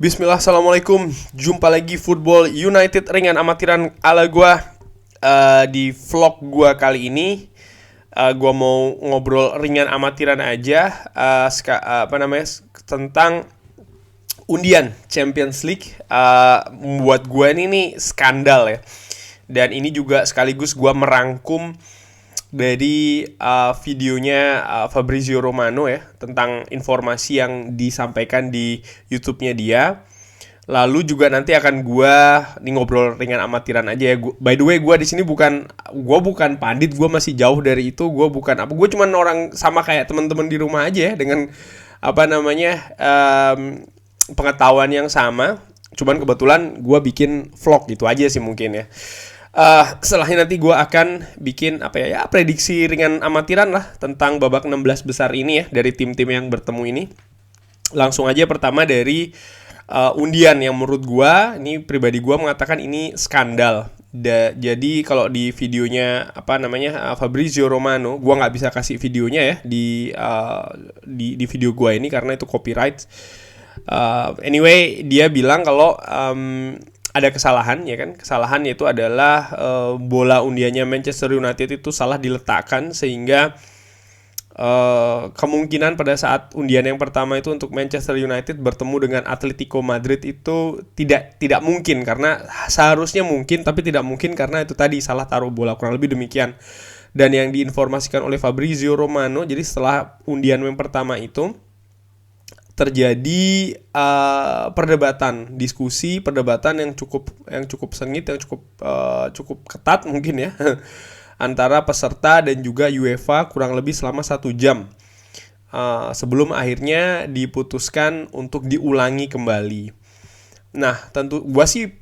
Bismillah, assalamualaikum. Jumpa lagi Football United ringan amatiran ala gua. Di vlog gua kali ini, gua mau ngobrol ringan amatiran aja, tentang undian Champions League. Buat gua ini nih skandal ya. Dan ini juga sekaligus gua merangkum dari videonya Fabrizio Romano ya, tentang informasi yang disampaikan di YouTube-nya dia. Lalu juga nanti akan gue ngobrol ringan amatiran aja ya. By the way, gue di sini bukan pandit, gue masih jauh dari itu. Gue bukan apa, gue cuman orang sama kayak teman-teman di rumah aja ya, dengan pengetahuan yang sama. Cuman kebetulan gue bikin vlog gitu aja sih mungkin ya. Setelahnya nanti gue akan bikin prediksi ringan amatiran lah tentang babak 16 besar ini ya, dari tim-tim yang bertemu ini. Langsung aja pertama dari undian yang menurut gue, ini pribadi gue mengatakan ini skandal. Jadi kalau di videonya Fabrizio Romano, gue nggak bisa kasih videonya ya di video gue ini karena itu copyright. Anyway, dia bilang kalau ada kesalahan ya kan. Kesalahan yaitu adalah bola undiannya Manchester United itu salah diletakkan, sehingga kemungkinan pada saat undian yang pertama itu untuk Manchester United bertemu dengan Atletico Madrid itu tidak mungkin, karena seharusnya mungkin tapi tidak mungkin karena itu tadi salah taruh bola, kurang lebih demikian. Dan yang diinformasikan oleh Fabrizio Romano, jadi setelah undian yang pertama itu terjadi perdebatan yang cukup sengit, yang cukup ketat mungkin ya antara peserta dan juga UEFA, kurang lebih selama 1 jam sebelum akhirnya diputuskan untuk diulangi kembali. Nah, tentu gua sih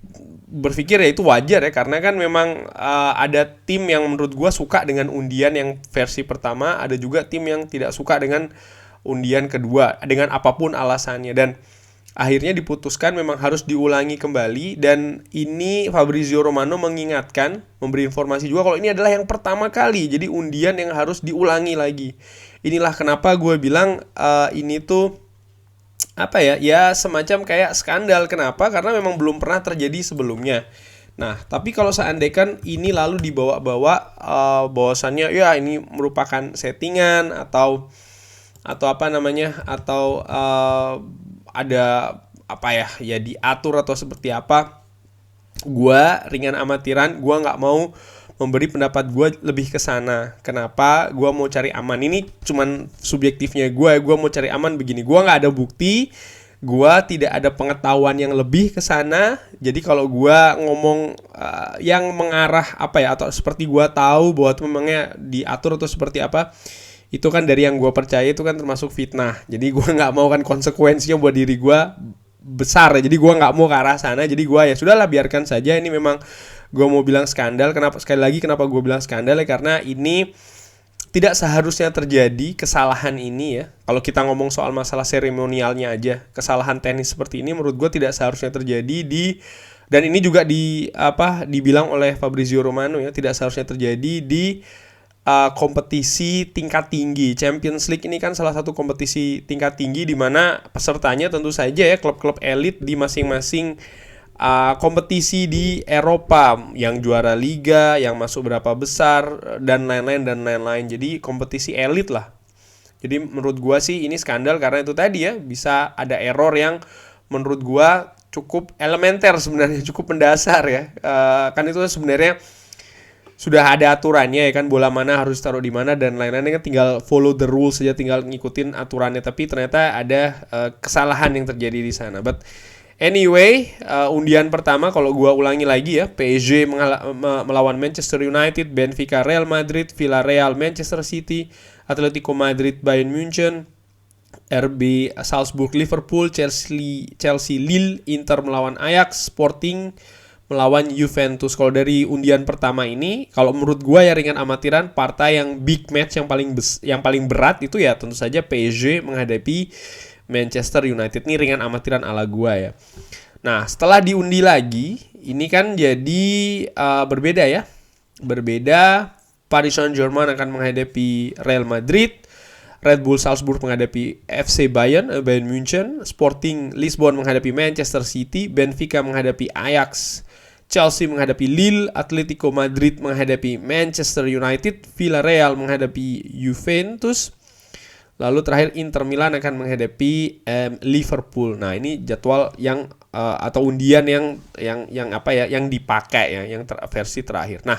berpikir ya itu wajar ya, karena kan memang ada tim yang menurut gua suka dengan undian yang versi pertama, ada juga tim yang tidak suka dengan undian kedua dengan apapun alasannya, dan akhirnya diputuskan memang harus diulangi kembali. Dan ini Fabrizio Romano mengingatkan, memberi informasi juga kalau ini adalah yang pertama kali jadi undian yang harus diulangi lagi. Inilah kenapa gue bilang ini tuh ya semacam kayak skandal. Kenapa? Karena memang belum pernah terjadi sebelumnya. Nah, tapi kalau seandainya ini lalu dibawa-bawa bahwasannya ya ini merupakan settingan atau ada diatur atau seperti apa, gua ringan amatiran, gua nggak mau memberi pendapat gua lebih ke sana. Kenapa? Gua mau cari aman. Ini cuman subjektifnya gua mau cari aman begini. Gua nggak ada bukti, gua tidak ada pengetahuan yang lebih ke sana. Jadi kalau gua ngomong yang mengarah atau seperti gua tahu bahwa itu memangnya diatur atau seperti apa, itu kan dari yang gue percaya, itu kan termasuk fitnah. Jadi gue nggak mau kan konsekuensinya buat diri gue besar ya. Jadi gue nggak mau ke arah sana. Jadi gue ya sudahlah, biarkan saja. Ini memang gue mau bilang skandal. Kenapa gue bilang skandal ya, karena ini tidak seharusnya terjadi kesalahan ini ya. Kalau kita ngomong soal masalah seremonialnya aja, kesalahan teknis seperti ini menurut gue tidak seharusnya terjadi dan ini juga dibilang oleh Fabrizio Romano ya, tidak seharusnya terjadi di kompetisi tingkat tinggi. Champions League ini kan salah satu kompetisi tingkat tinggi di mana pesertanya tentu saja ya klub-klub elit di masing-masing kompetisi di Eropa, yang juara liga, yang masuk berapa besar dan lain-lain. Jadi kompetisi elit lah. Jadi menurut gua sih ini skandal karena itu tadi ya, bisa ada error yang menurut gua cukup elementer sebenarnya, cukup mendasar ya. Kan itu sebenarnya sudah ada aturannya ya kan, bola mana harus taruh di mana dan lain-lain, kan tinggal follow the rules saja, tinggal ngikutin aturannya. Tapi ternyata ada kesalahan yang terjadi di sana. But anyway, undian pertama kalau gua ulangi lagi ya, PSG melawan Manchester United, Benfica Real Madrid, Villarreal Manchester City, Atletico Madrid Bayern Munchen, RB Salzburg Liverpool, Chelsea Lille, Inter melawan Ajax, Sporting melawan Juventus. Kalau dari undian pertama ini, kalau menurut gue ya ringan amatiran, partai yang big match yang paling berat itu ya tentu saja PSG menghadapi Manchester United. Ini ringan amatiran ala gue ya. Nah, setelah diundi lagi, ini kan jadi berbeda ya. Paris Saint-Germain akan menghadapi Real Madrid, Red Bull Salzburg menghadapi FC Bayern München, Sporting Lisbon menghadapi Manchester City, Benfica menghadapi Ajax, Chelsea menghadapi Lille, Atletico Madrid menghadapi Manchester United, Villarreal menghadapi Juventus, lalu terakhir Inter Milan akan menghadapi Liverpool. Nah, ini jadwal yang atau undian yang dipakai ya, yang versi terakhir. Nah,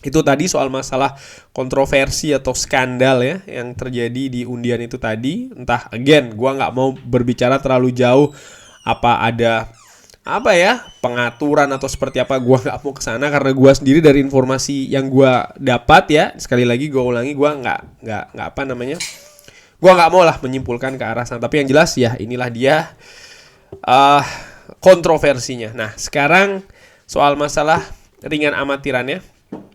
itu tadi soal masalah kontroversi atau skandal ya yang terjadi di undian itu tadi. Entah, again, gue nggak mau berbicara terlalu jauh apa ada pengaturan atau seperti apa, gue nggak mau kesana karena gue sendiri dari informasi yang gue dapat ya, sekali lagi gue ulangi, gue gue nggak mau lah menyimpulkan ke arah sana. Tapi yang jelas ya inilah dia kontroversinya. Nah, sekarang soal masalah ringan amatirannya,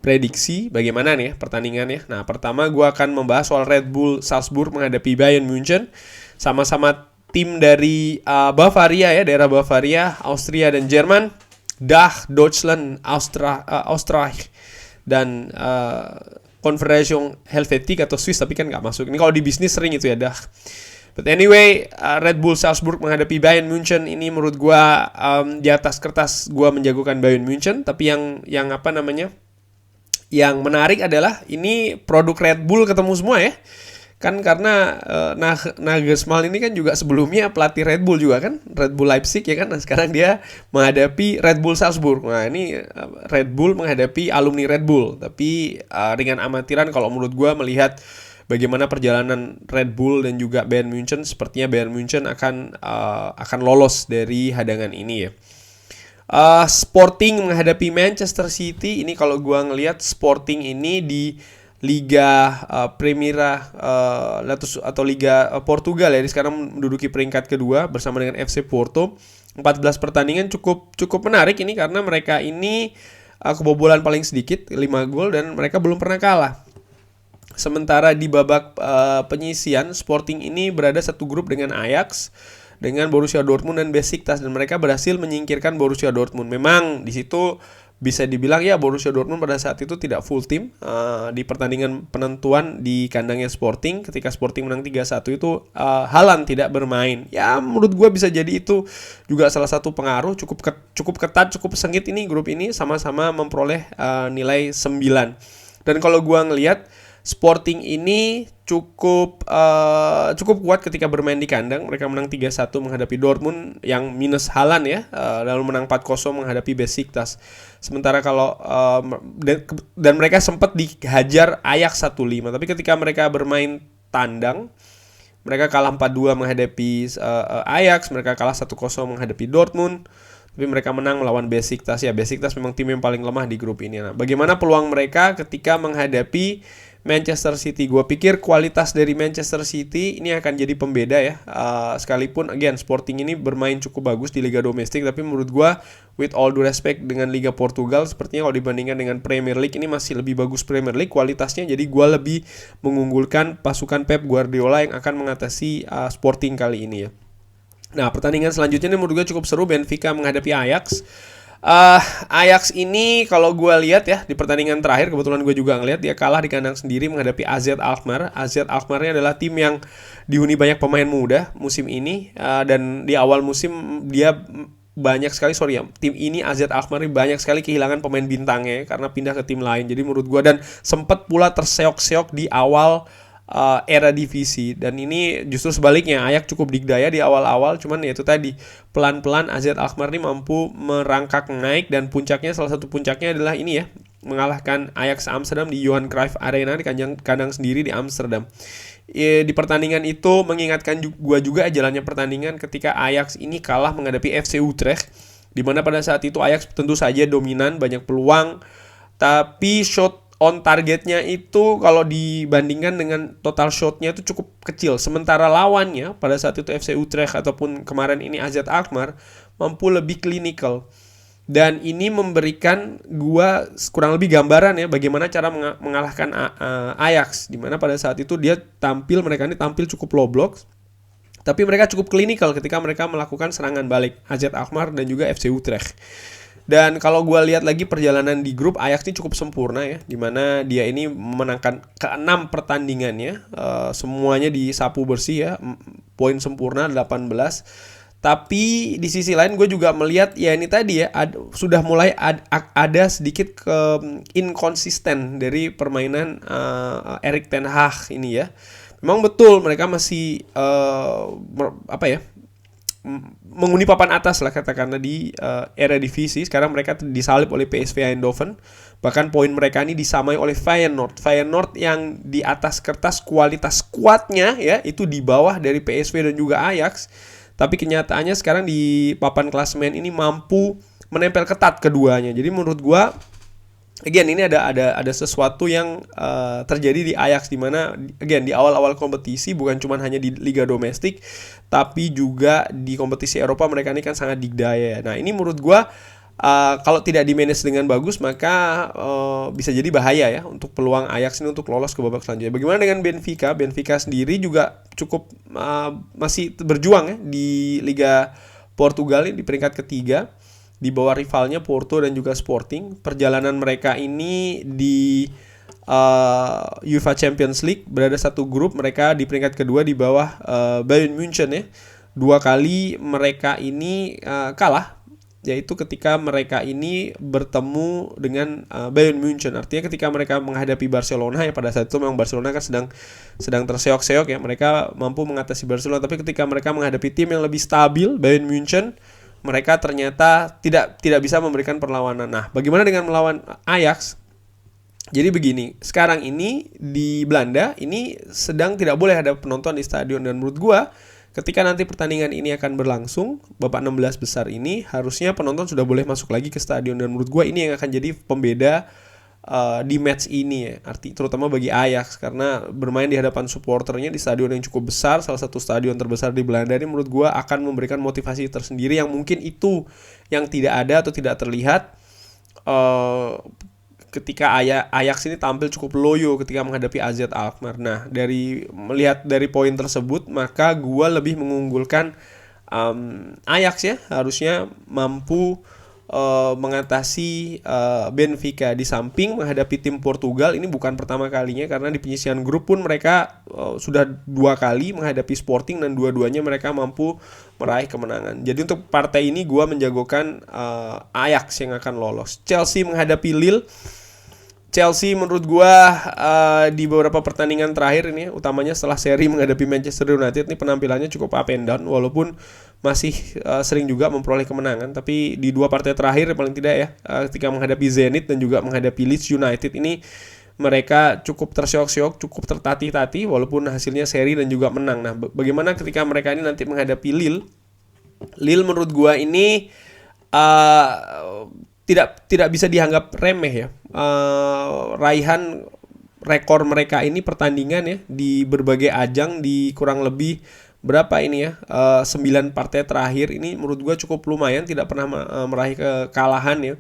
prediksi bagaimana nih pertandingannya. Nah, pertama gue akan membahas soal Red Bull Salzburg menghadapi Bayern München, sama-sama tim dari Bavaria ya, daerah Bavaria, Austria dan Jerman, Deutschland, Österreich dan Confederation Helvetic atau Swiss, tapi kan nggak masuk. Ini kalau di bisnis sering itu ya, But anyway, Red Bull Salzburg menghadapi Bayern München ini menurut gue di atas kertas gue menjagokan Bayern München, tapi yang menarik adalah ini produk Red Bull ketemu semua ya. Kan karena Nagelsmann ini kan juga sebelumnya pelatih Red Bull juga kan, Red Bull Leipzig ya kan. Nah, sekarang dia menghadapi Red Bull Salzburg. Nah, ini Red Bull menghadapi alumni Red Bull. Tapi ringan amatiran kalau menurut gue melihat bagaimana perjalanan Red Bull dan juga Bayern München, sepertinya Bayern München akan lolos dari hadangan ini ya. Sporting menghadapi Manchester City. Ini kalau gue ngelihat Sporting ini di Liga Primeira atau Liga Portugal ya, sekarang menduduki peringkat kedua bersama dengan FC Porto. 14 pertandingan cukup menarik ini karena mereka ini kebobolan paling sedikit 5 gol dan mereka belum pernah kalah. Sementara di babak penyisian, Sporting ini berada satu grup dengan Ajax, dengan Borussia Dortmund dan Besiktas, dan mereka berhasil menyingkirkan Borussia Dortmund. Memang di situ bisa dibilang ya Borussia Dortmund pada saat itu tidak full tim di pertandingan penentuan di kandangnya Sporting. Ketika Sporting menang 3-1 itu Haaland tidak bermain. Ya menurut gue bisa jadi itu juga salah satu pengaruh. Cukup ketat, cukup sengit ini grup ini, sama-sama memperoleh nilai 9. Dan kalau gue ngelihat Sporting ini cukup kuat ketika bermain di kandang. Mereka menang 3-1 menghadapi Dortmund yang minus Haaland ya, lalu menang 4-0 menghadapi Besiktas. Sementara kalau dan mereka sempat dihajar Ajax 1-5, tapi ketika mereka bermain tandang mereka kalah 4-2 menghadapi Ajax, mereka kalah 1-0 menghadapi Dortmund. Tapi mereka menang melawan Besiktas ya. Besiktas memang tim yang paling lemah di grup ini. Nah, bagaimana peluang mereka ketika menghadapi Manchester City? Gue pikir kualitas dari Manchester City ini akan jadi pembeda ya. Sekalipun again Sporting ini bermain cukup bagus di Liga Domestik, tapi menurut gue with all due respect dengan Liga Portugal, sepertinya kalau dibandingkan dengan Premier League ini masih lebih bagus Premier League kualitasnya. Jadi gue lebih mengunggulkan pasukan Pep Guardiola yang akan mengatasi Sporting kali ini ya. Nah, pertandingan selanjutnya ini menurut gue cukup seru, Benfica menghadapi Ajax. Ajax ini kalau gue lihat ya di pertandingan terakhir, kebetulan gue juga ngelihat dia kalah di kandang sendiri menghadapi AZ Alkmaar. AZ Alkmaar ini adalah tim yang dihuni banyak pemain muda musim ini, dan di awal musim dia tim ini AZ Alkmaar ini banyak sekali kehilangan pemain bintangnya karena pindah ke tim lain. Jadi menurut gue, dan sempat pula terseok-seok di awal era divisi, dan ini justru sebaliknya Ajax cukup digdaya di awal-awal, cuman ya itu tadi pelan-pelan AZ Alkmaar ini mampu merangkak naik, dan salah satu puncaknya adalah ini ya, mengalahkan Ajax Amsterdam di Johan Cruyff Arena di kandang sendiri di Amsterdam. Di pertandingan itu mengingatkan gua juga jalannya pertandingan ketika Ajax ini kalah menghadapi FC Utrecht, di mana pada saat itu Ajax tentu saja dominan, banyak peluang, tapi shot on targetnya itu kalau dibandingkan dengan total shotnya itu cukup kecil. Sementara lawannya pada saat itu FC Utrecht ataupun kemarin ini AZ Alkmaar mampu lebih klinikal. Dan ini memberikan gua kurang lebih gambaran ya bagaimana cara mengalahkan Ajax, di mana pada saat itu mereka ini tampil cukup low block, tapi mereka cukup klinikal ketika mereka melakukan serangan balik, AZ Alkmaar dan juga FC Utrecht. Dan kalau gue lihat lagi perjalanan di grup, Ajax ini cukup sempurna ya, dimana dia ini memenangkan ke-6 pertandingannya, semuanya disapu bersih ya, poin sempurna 18. Tapi di sisi lain gue juga melihat ya ini tadi ya, sudah mulai ada sedikit inkonsisten dari permainan Erik ten Hag ini ya. Memang betul mereka masih menghuni papan atas lah katakanlah di Eredivisie. Sekarang mereka disalip oleh PSV Eindhoven. Bahkan poin mereka ini disamai oleh Feyenoord. Feyenoord yang di atas kertas kualitas skuadnya ya itu di bawah dari PSV dan juga Ajax. Tapi kenyataannya sekarang di papan klasemen ini mampu menempel ketat keduanya. Jadi menurut gua again ini ada sesuatu yang terjadi di Ajax, di mana again di awal-awal kompetisi bukan cuma hanya di liga domestik tapi juga di kompetisi Eropa mereka ini kan sangat digdaya. Nah, ini menurut gua kalau tidak di-manage dengan bagus maka bisa jadi bahaya ya untuk peluang Ajax ini untuk lolos ke babak selanjutnya. Bagaimana dengan Benfica? Benfica sendiri juga cukup masih berjuang ya di Liga Portugal ini di peringkat ketiga, di bawah rivalnya Porto dan juga Sporting. Perjalanan mereka ini di UEFA Champions League berada satu grup, mereka di peringkat kedua di bawah Bayern München ya. 2 kali mereka ini kalah, yaitu ketika mereka ini bertemu dengan Bayern München. Artinya ketika mereka menghadapi Barcelona ya, pada saat itu memang Barcelona kan sedang terseok-seok ya, mereka mampu mengatasi Barcelona. Tapi ketika mereka menghadapi tim yang lebih stabil, Bayern München, mereka ternyata tidak bisa memberikan perlawanan. Nah, bagaimana dengan melawan Ajax? Jadi begini, sekarang ini di Belanda ini sedang tidak boleh ada penonton di stadion, dan menurut gua ketika nanti pertandingan ini akan berlangsung, babak 16 besar ini harusnya penonton sudah boleh masuk lagi ke stadion, dan menurut gua ini yang akan jadi pembeda di match ini ya, terutama bagi Ajax, karena bermain di hadapan supporternya di stadion yang cukup besar, salah satu stadion terbesar di Belanda ini menurut gue akan memberikan motivasi tersendiri yang mungkin itu yang tidak ada atau tidak terlihat ketika Ajax ini tampil cukup loyo ketika menghadapi AZ Alkmaar. Nah, melihat dari poin tersebut maka gue lebih mengunggulkan Ajax ya, harusnya mampu mengatasi Benfica. Di samping menghadapi tim Portugal ini bukan pertama kalinya, karena di penyisihan grup pun mereka sudah 2 kali menghadapi Sporting dan dua-duanya mereka mampu meraih kemenangan. Jadi untuk partai ini gue menjagokan Ajax yang akan lolos. Chelsea menghadapi Lille. Chelsea menurut gue di beberapa pertandingan terakhir ini, utamanya setelah seri menghadapi Manchester United, ini penampilannya cukup up and down, walaupun masih sering juga memperoleh kemenangan. Tapi di 2 partai terakhir paling tidak ya, ketika menghadapi Zenit dan juga menghadapi Leeds United ini, mereka cukup terseok-seok, cukup tertatih-tatih, walaupun hasilnya seri dan juga menang. Nah, bagaimana ketika mereka ini nanti menghadapi Lille? Lille menurut gue ini tidak bisa dianggap remeh ya. Raihan rekor mereka ini pertandingan ya di berbagai ajang, di kurang lebih berapa ini ya, 9 partai terakhir ini menurut gue cukup lumayan, tidak pernah meraih kekalahan ya.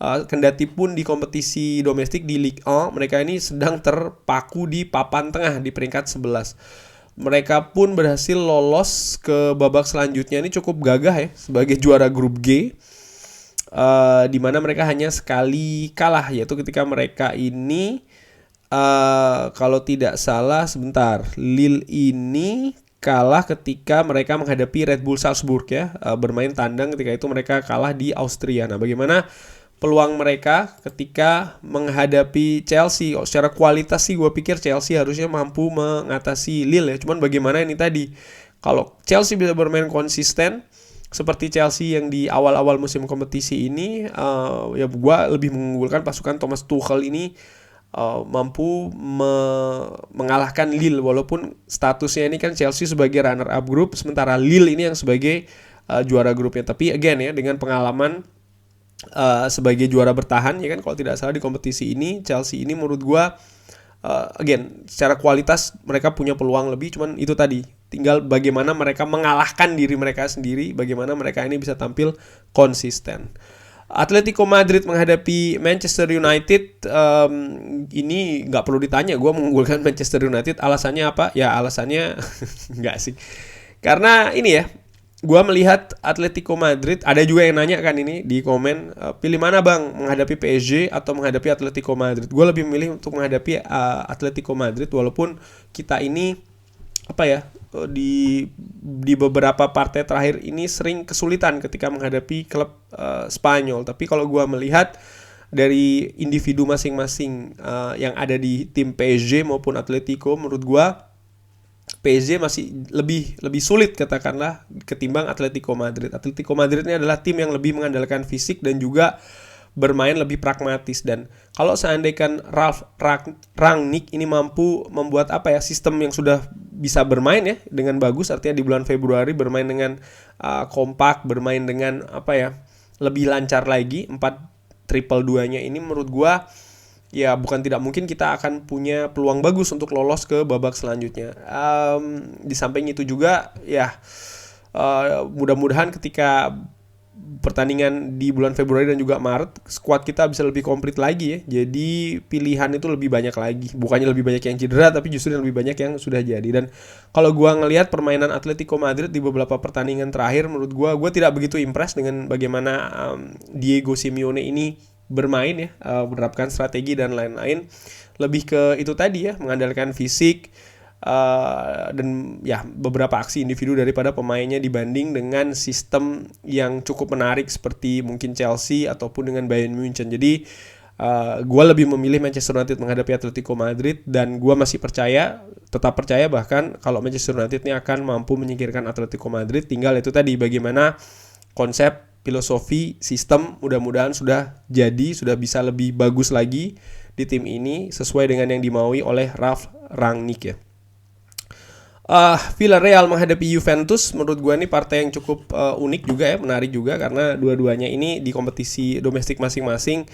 Kendati pun di kompetisi domestik di Ligue 1 mereka ini sedang terpaku di papan tengah di peringkat 11. Mereka pun berhasil lolos ke babak selanjutnya ini cukup gagah ya, sebagai juara grup G. Di mana mereka hanya sekali kalah, yaitu ketika mereka ini kalau tidak salah Lille ini kalah ketika mereka menghadapi Red Bull Salzburg ya, bermain tandang, ketika itu mereka kalah di Austria. Nah, bagaimana peluang mereka ketika menghadapi Chelsea? Secara kualitas sih gue pikir Chelsea harusnya mampu mengatasi Lille ya. Cuman bagaimana ini tadi, kalau Chelsea bisa bermain konsisten seperti Chelsea yang di awal-awal musim kompetisi ini, ya gue lebih mengunggulkan pasukan Thomas Tuchel ini mampu mengalahkan Lille, walaupun statusnya ini kan Chelsea sebagai runner up grup, sementara Lille ini yang sebagai juara grupnya. Tapi again ya, dengan pengalaman sebagai juara bertahan ya kan, kalau tidak salah di kompetisi ini Chelsea ini menurut gue again secara kualitas mereka punya peluang lebih. Cuman itu tadi, tinggal bagaimana mereka mengalahkan diri mereka sendiri, bagaimana mereka ini bisa tampil konsisten. Atletico Madrid menghadapi Manchester United, ini nggak perlu ditanya, gue mengunggulkan Manchester United. Alasannya apa? Ya alasannya nggak sih, karena ini ya, Gua melihat Atletico Madrid, ada juga yang nanya kan ini di komen, pilih mana bang, menghadapi PSG atau menghadapi Atletico Madrid? Gue lebih memilih untuk menghadapi Atletico Madrid, walaupun kita ini apa ya, di beberapa partai terakhir ini sering kesulitan ketika menghadapi klub Spanyol. Tapi kalau gue melihat dari individu masing-masing yang ada di tim PSG maupun Atletico, menurut gue PSG masih lebih sulit katakanlah ketimbang Atletico Madrid. Atletico Madrid ini adalah tim yang lebih mengandalkan fisik dan juga bermain lebih pragmatis. Dan kalau seandainya Ralf Rangnick ini mampu membuat sistem yang sudah bisa bermain ya dengan bagus, artinya di bulan Februari bermain dengan kompak, bermain dengan lebih lancar lagi, 4-3-2-nya ini menurut gua ya bukan tidak mungkin kita akan punya peluang bagus untuk lolos ke babak selanjutnya. Di samping itu juga ya mudah-mudahan ketika pertandingan di bulan Februari dan juga Maret, skuad kita bisa lebih komplit lagi ya. Jadi pilihan itu lebih banyak lagi. Bukannya lebih banyak yang cedera, tapi justru lebih banyak yang sudah jadi. Dan kalau gua ngelihat permainan Atletico Madrid di beberapa pertandingan terakhir, menurut gua tidak begitu impress dengan bagaimana Diego Simeone ini bermain ya, menerapkan strategi dan lain-lain. Lebih ke itu tadi ya, mengandalkan fisik dan ya beberapa aksi individu daripada pemainnya dibanding dengan sistem yang cukup menarik seperti mungkin Chelsea ataupun dengan Bayern Munchen. Jadi gue lebih memilih Manchester United menghadapi Atletico Madrid, dan gue masih tetap percaya bahkan kalau Manchester United ini akan mampu menyingkirkan Atletico Madrid. Tinggal itu tadi bagaimana konsep, filosofi, sistem mudah-mudahan sudah bisa lebih bagus lagi di tim ini sesuai dengan yang dimaui oleh Ralf Rangnick ya. Villarreal menghadapi Juventus, menurut gue ini partai yang cukup unik juga ya, menarik juga karena dua-duanya ini di kompetisi domestik masing-masing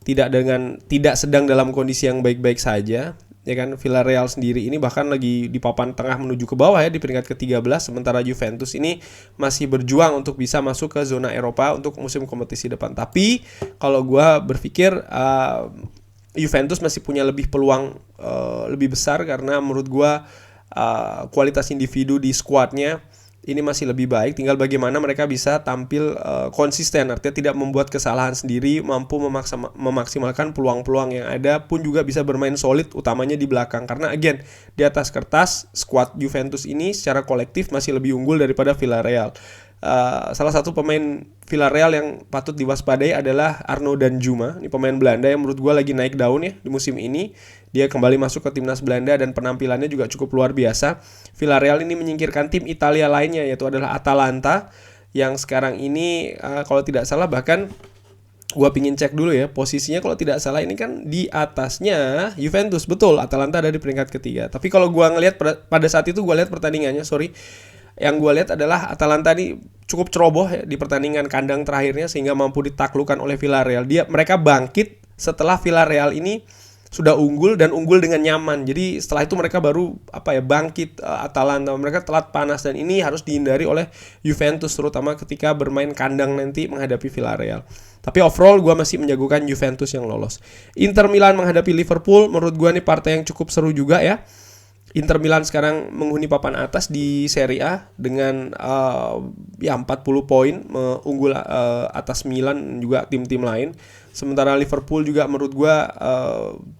tidak sedang dalam kondisi yang baik-baik saja. Ya kan, Villarreal sendiri ini bahkan lagi di papan tengah menuju ke bawah ya, di peringkat ke-13, sementara Juventus ini masih berjuang untuk bisa masuk ke zona Eropa untuk musim kompetisi depan. Tapi kalau gue berpikir Juventus masih punya peluang lebih besar karena menurut gue kualitas individu di skuadnya ini masih lebih baik. Tinggal bagaimana mereka bisa tampil konsisten, artinya tidak membuat kesalahan sendiri, mampu memaksimalkan peluang-peluang yang ada, pun juga bisa bermain solid utamanya di belakang. Karena again, di atas kertas skuad Juventus ini secara kolektif masih lebih unggul daripada Villarreal. Salah satu pemain Villarreal yang patut diwaspadai adalah Arno Danjuma. Ini pemain Belanda yang menurut gue lagi naik daun ya di musim ini. Dia kembali masuk ke timnas Belanda dan penampilannya juga cukup luar biasa. Villarreal ini menyingkirkan tim Italia lainnya, yaitu adalah Atalanta, yang sekarang ini kalau tidak salah, bahkan gue pingin cek dulu ya, posisinya kalau tidak salah ini kan di atasnya Juventus. Betul, Atalanta ada di peringkat ketiga. Tapi kalau gue ngelihat pada saat itu gue lihat pertandingannya, yang gue lihat adalah Atalanta ini cukup ceroboh ya di pertandingan kandang terakhirnya sehingga mampu ditaklukkan oleh Villarreal. Mereka bangkit setelah Villarreal ini sudah unggul dan unggul dengan nyaman. Jadi setelah itu mereka baru bangkit. Atalanta mereka telat panas, dan ini harus dihindari oleh Juventus terutama ketika bermain kandang nanti menghadapi Villarreal. Tapi overall gue masih menjagokan Juventus yang lolos. Inter Milan menghadapi Liverpool, menurut gue ini partai yang cukup seru juga ya. Inter Milan sekarang menghuni papan atas di Serie A dengan 40 poin, unggul atas Milan juga tim-tim lain. Sementara Liverpool juga menurut gue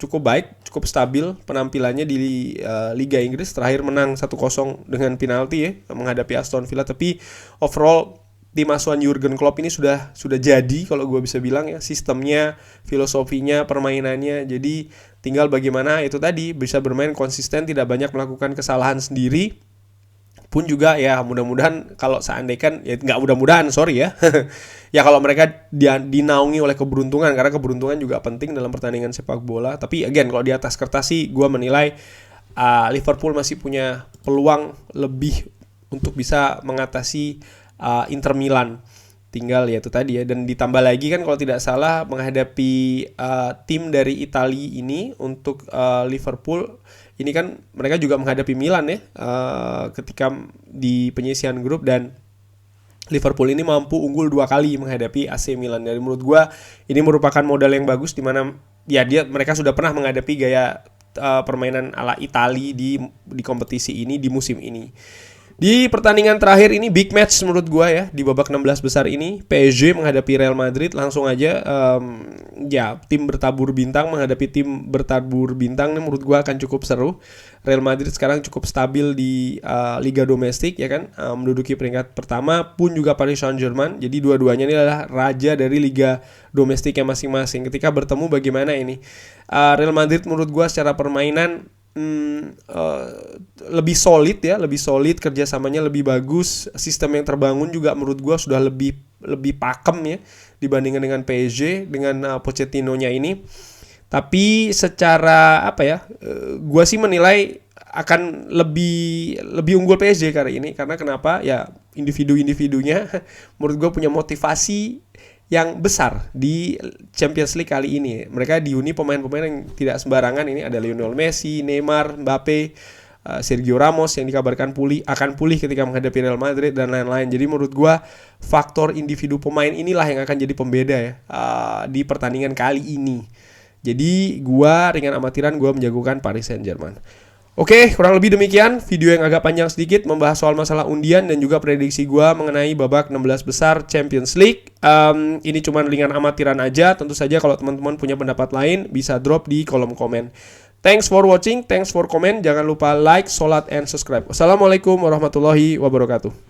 cukup baik, cukup stabil penampilannya di Liga Inggris. Terakhir menang 1-0 dengan penalti ya menghadapi Aston Villa. Tapi overall tim asuhan Jurgen Klopp ini sudah jadi kalau gue bisa bilang ya, sistemnya, filosofinya, permainannya. Jadi tinggal bagaimana itu tadi bisa bermain konsisten, tidak banyak melakukan kesalahan sendiri. Pun juga ya mudah-mudahan kalau seandainya ya nggak mudah-mudahan ya ya kalau mereka dinaungi oleh keberuntungan, karena keberuntungan juga penting dalam pertandingan sepak bola. Tapi again kalau di atas kertas sih gue menilai Liverpool masih punya peluang lebih untuk bisa mengatasi Inter Milan. Tinggal ya itu tadi ya, dan ditambah lagi kan kalau tidak salah menghadapi tim dari Italia ini untuk Liverpool ini kan mereka juga menghadapi Milan ya ketika di penyisihan grup, dan Liverpool ini mampu unggul 2 kali menghadapi AC Milan. Dan menurut gue ini merupakan modal yang bagus, di mana ya mereka sudah pernah menghadapi gaya permainan ala Italia di kompetisi ini di musim ini. Di pertandingan terakhir ini big match menurut gua ya, di babak 16 besar ini PSG menghadapi Real Madrid. Langsung aja ya, tim bertabur bintang menghadapi tim bertabur bintang ini menurut gua akan cukup seru. Real Madrid sekarang cukup stabil di liga domestik ya kan, menduduki peringkat pertama, pun juga Paris Saint-Germain. Jadi dua-duanya ini adalah raja dari liga domestiknya masing-masing. Ketika bertemu bagaimana ini? Real Madrid menurut gua secara permainan lebih solid ya, lebih solid, kerjasamanya lebih bagus, sistem yang terbangun juga menurut gue sudah lebih pakem ya dibandingkan dengan PSG dengan Pochettino-nya ini. Tapi secara apa ya, gue sih menilai akan lebih unggul PSG kali ini. Karena kenapa ya, individu-individunya menurut gue punya motivasi yang besar di Champions League kali ini. Mereka dihuni pemain-pemain yang tidak sembarangan. Ini ada Lionel Messi, Neymar, Mbappe, Sergio Ramos yang dikabarkan akan pulih ketika menghadapi Real Madrid dan lain-lain. Jadi menurut gua faktor individu pemain inilah yang akan jadi pembeda ya di pertandingan kali ini. Jadi gua ringan amatiran, gua menjagokan Paris Saint-Germain. Oke, kurang lebih demikian video yang agak panjang sedikit membahas soal masalah undian dan juga prediksi gue mengenai babak 16 besar Champions League. Ini cuma ringan amatiran aja. Tentu saja kalau teman-teman punya pendapat lain bisa drop di kolom komen. Thanks for watching, thanks for comment. Jangan lupa like, sholat, and subscribe. Wassalamualaikum warahmatullahi wabarakatuh.